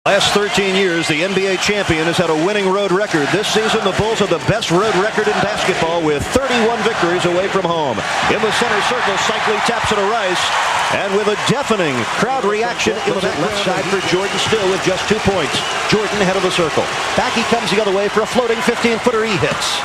Last 13 years, the NBA champion has had a winning road record. This season, the Bulls have the best road record in basketball with 31 victories away from home. In the center circle, Cycli taps it to Rice. And with a deafening crowd reaction in the left side for Jordan Still with just 2 points. Jordan head of the circle. Back he comes the other way for a floating 15-footer. He hits.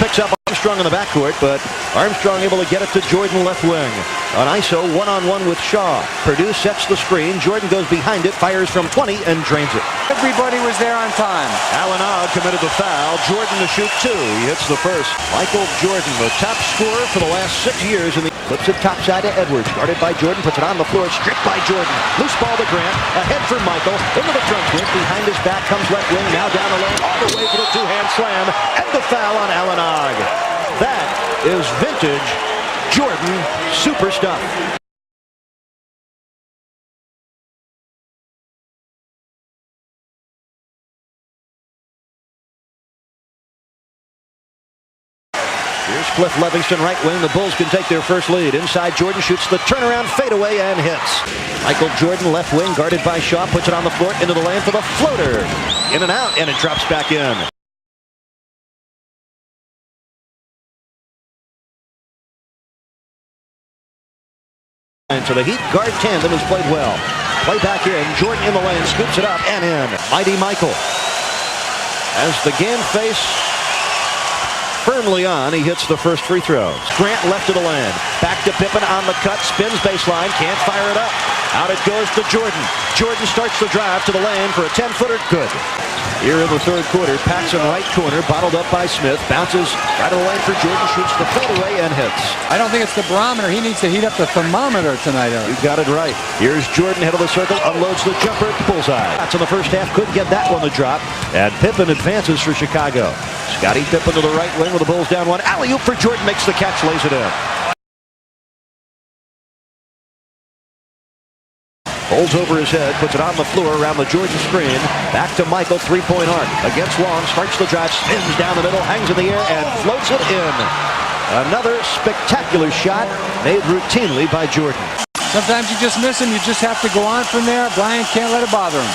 Picks up Armstrong in the backcourt, but Armstrong able to get it to Jordan left wing. On ISO, one-on-one with Shaw. Purdue sets the screen. Jordan goes behind it, fires from 20, and drains it. Everybody was there on time. Alan Ogg committed the foul. Jordan to shoot 2. He hits the first. Michael Jordan, the top scorer for the last 6 years. Flips it topside to Edwards. Guarded by Jordan. Puts it on the floor. Stripped by Jordan. Loose ball to Grant. Ahead for Michael. Into the front court. Behind his back comes left wing. Now down the lane. All the way for the two-hand slam. And the foul on Alan Ogg. That is vintage Jordan super stuff. Here's Cliff Levingston, right wing. The Bulls can take their first lead. Inside, Jordan shoots the turnaround fadeaway and hits. Michael Jordan, left wing, guarded by Shaw, puts it on the floor, into the lane for the floater. In and out, and it drops back in. And so the Heat guard tandem has played well. Play back in. Jordan in the lane, scoops it up and in. Mighty Michael. As the game face firmly on, he hits the first free throws. Grant left of the lane. Back to Pippen on the cut. Spins baseline. Can't fire it up. Out it goes to Jordan. Jordan starts the drive to the lane for a 10-footer. Good. Here in the third quarter, Paxson right corner, bottled up by Smith. Bounces right of the lane for Jordan. Shoots the fadeaway and hits. I don't think it's the barometer. He needs to heat up the thermometer tonight, Eric. You got it right. Here's Jordan, head of the circle. Unloads the jumper. Bullseye. That's in the first half. Couldn't get that one to drop. And Pippen advances for Chicago. Scottie Pippen to the right wing with the Bulls down 1. Alley-oop for Jordan. Makes the catch. Lays it in. Holds over his head, puts it on the floor around the Jordan screen. Back to Michael, three-point arc. Against Long, starts the drive, spins down the middle, hangs in the air, and floats it in. Another spectacular shot made routinely by Jordan. Sometimes you just miss him. You just have to go on from there. Bryant can't let it bother him.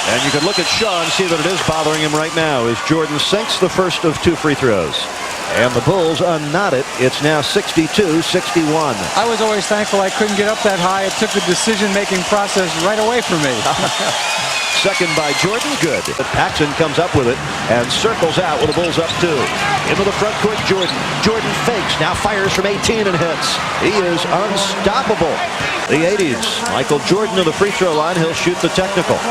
And you can look at Shaw and see that it is bothering him right now as Jordan sinks the first of 2 free throws. And the Bulls unknot it. It's now 62-61. I was always thankful I couldn't get up that high. It took the decision-making process right away from me. Second by Jordan, good. Paxson comes up with it and circles out with the Bulls up 2. Into the front court, Jordan. Jordan fakes, now fires from 18 and hits. He is unstoppable. The 80s. Michael Jordan to the free throw line. He'll shoot the technical.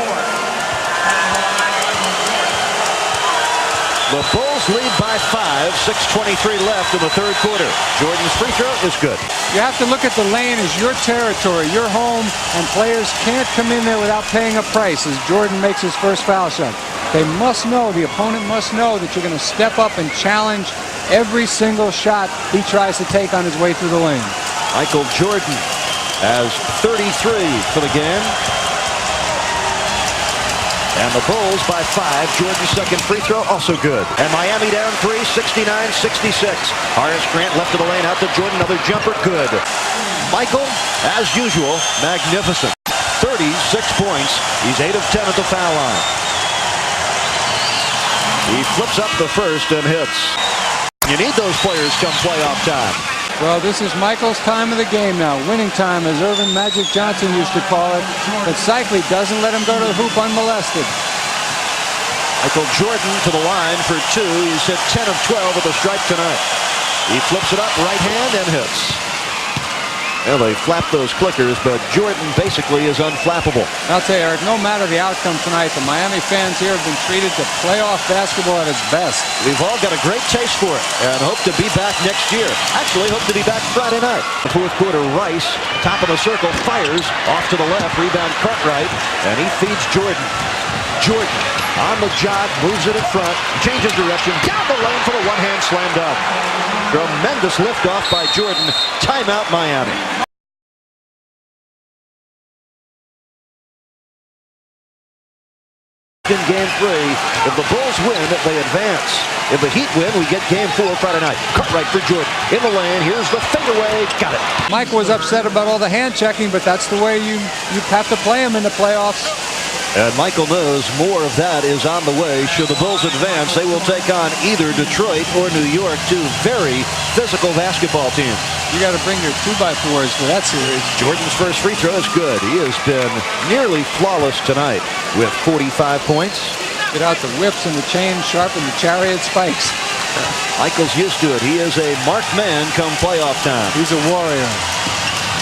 The Bulls lead by 5, 6:23 left in the third quarter. Jordan's free throw is good. You have to look at the lane as your territory, your home, and players can't come in there without paying a price as Jordan makes his first foul shot. They must know, the opponent must know that you're going to step up and challenge every single shot he tries to take on his way through the lane. Michael Jordan has 33 for the game. And the Bulls by 5. Jordan's second free throw also good. And Miami down 3, 69-66. Horace Grant left of the lane out to Jordan. Another jumper, good. Michael, as usual, magnificent. 36 points. He's 8 of 10 at the foul line. He flips up the first and hits. You need those players come playoff time. Well, this is Michael's time of the game now. Winning time, as Irvin Magic Johnson used to call it. But Cycli doesn't let him go to the hoop unmolested. Michael Jordan to the line for 2. He's hit 10 of 12 at the stripe tonight. He flips it up, right hand, and hits. Well, they flap those clickers, but Jordan basically is unflappable. I'll tell you, Eric, no matter the outcome tonight, the Miami fans here have been treated to playoff basketball at its best. We've all got a great taste for it and hope to be back next year. Actually, hope to be back Friday night. The fourth quarter, Rice, top of the circle, fires off to the left, rebound Cartwright, and he feeds Jordan. Jordan on the jog, moves it in front, changes direction, down the lane for the one-hand slam dunk. Tremendous liftoff by Jordan. Timeout, Miami. In game 3, if the Bulls win, they advance. If the Heat win, we get game 4 Friday night. Cartwright for Jordan. In the lane, here's the fadeaway. Got it. Mike was upset about all the hand checking, but that's the way you have to play him in the playoffs. And Michael knows more of that is on the way. Should the Bulls advance, they will take on either Detroit or New York, two very physical basketball teams. You got to bring your 2x4s for that series. Jordan's first free throw is good. He has been nearly flawless tonight with 45 points. Get out the whips and the chains, sharpen the chariot spikes. Michael's used to it. He is a marked man come playoff time. He's a warrior.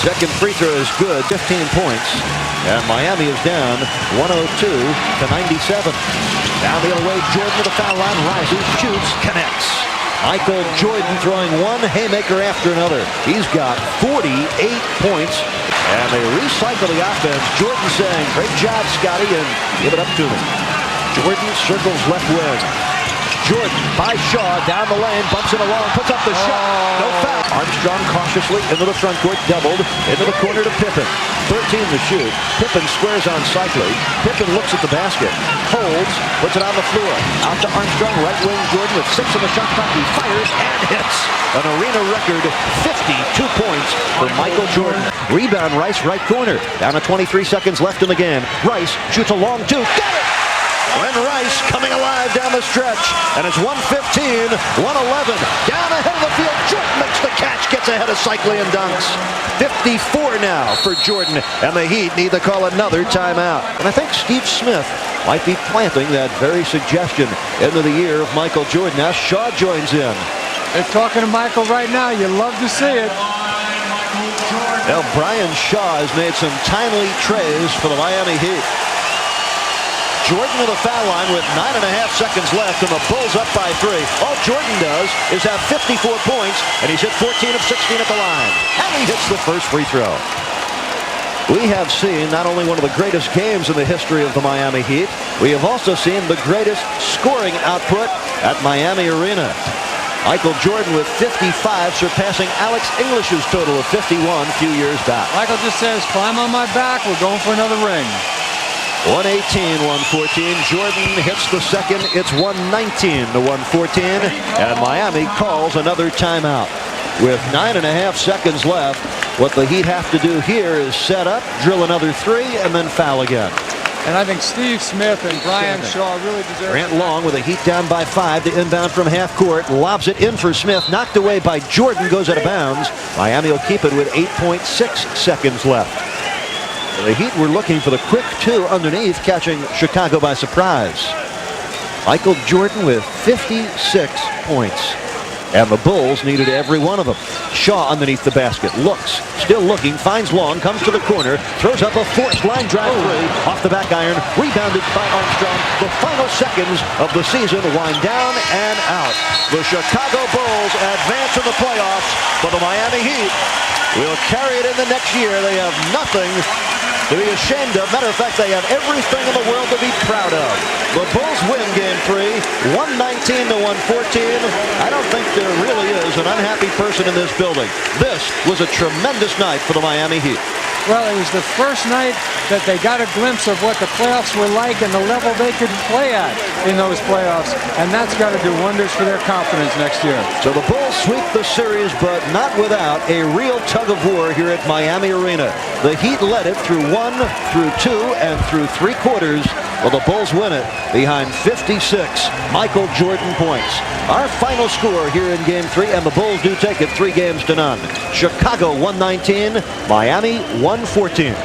Second free throw is good, 15 points. And Miami is down 102-97. Down the other way, Jordan to the foul line, rises, shoots, connects. Michael Jordan throwing one haymaker after another. He's got 48 points. And they recycle the offense. Jordan saying, great job, Scotty, and give it up to me. Jordan circles left wing. Jordan by Shaw down the lane, bumps it along, puts up the shot. No foul. Armstrong cautiously into the front court, doubled into the corner to Pippen. 13 to shoot. Pippen squares on Cycli. Pippen looks at the basket, holds, puts it on the floor. Out to Armstrong, right wing. Jordan with 6 in the shot clock. He fires and hits. An arena record 52 points for Michael Jordan. Rebound Rice, right corner. Down to 23 seconds left in the game. Rice shoots a long two. Got it! And Rice coming alive down the stretch. And it's 115, 111. Down ahead of the field. Jordan makes the catch. Gets ahead of Cycli and dunks. 54 now for Jordan. And the Heat need to call another timeout. And I think Steve Smith might be planting that very suggestion into the ear of Michael Jordan. Now Shaw joins in. They're talking to Michael right now. You love to see it. Now Brian Shaw has made some timely trays for the Miami Heat. Jordan to the foul line with 9.5 seconds left, and the Bulls up by 3. All Jordan does is have 54 points, and he's hit 14 of 16 at the line. And he hits the first free throw. We have seen not only one of the greatest games in the history of the Miami Heat, we have also seen the greatest scoring output at Miami Arena. Michael Jordan with 55, surpassing Alex English's total of 51 a few years back. Michael just says, climb on my back. We're going for another ring. 118-114. Jordan hits the second. It's 119-114. And Miami calls another timeout. With 9.5 seconds left, what the Heat have to do here is set up, drill another 3, and then foul again. And I think Steve Smith and Brian Shaw really deserve it. Grant Long with a Heat down by 5 to inbound from half court. Lobs it in for Smith. Knocked away by Jordan. Goes out of bounds. Miami will keep it with 8.6 seconds left. The Heat were looking for the quick 2 underneath, catching Chicago by surprise. Michael Jordan with 56 points. And the Bulls needed every one of them. Shaw underneath the basket. Looks. Still looking. Finds Long. Comes to the corner. Throws up a forced line drive 3. Off the back iron. Rebounded by Armstrong. The final seconds of the season wind down and out. The Chicago Bulls advance in the playoffs, but the Miami Heat will carry it in the next year. They have nothing to be ashamed of. Matter of fact, they have everything in the world to be proud of. The Bulls win Game 3, 119-114. I don't think there really is an unhappy person in this building. This was a tremendous night for the Miami Heat. Well, it was the first night that they got a glimpse of what the playoffs were like and the level they could play at in those playoffs. And that's got to do wonders for their confidence next year. So the Bulls sweep the series, but not without a real tug of war here at Miami Arena. The Heat led it through 1, through 2, and through 3 quarters. Well, the Bulls win it behind 56 Michael Jordan points. Our final score here in Game 3, and the Bulls do take it 3-0. Chicago 119, Miami 114.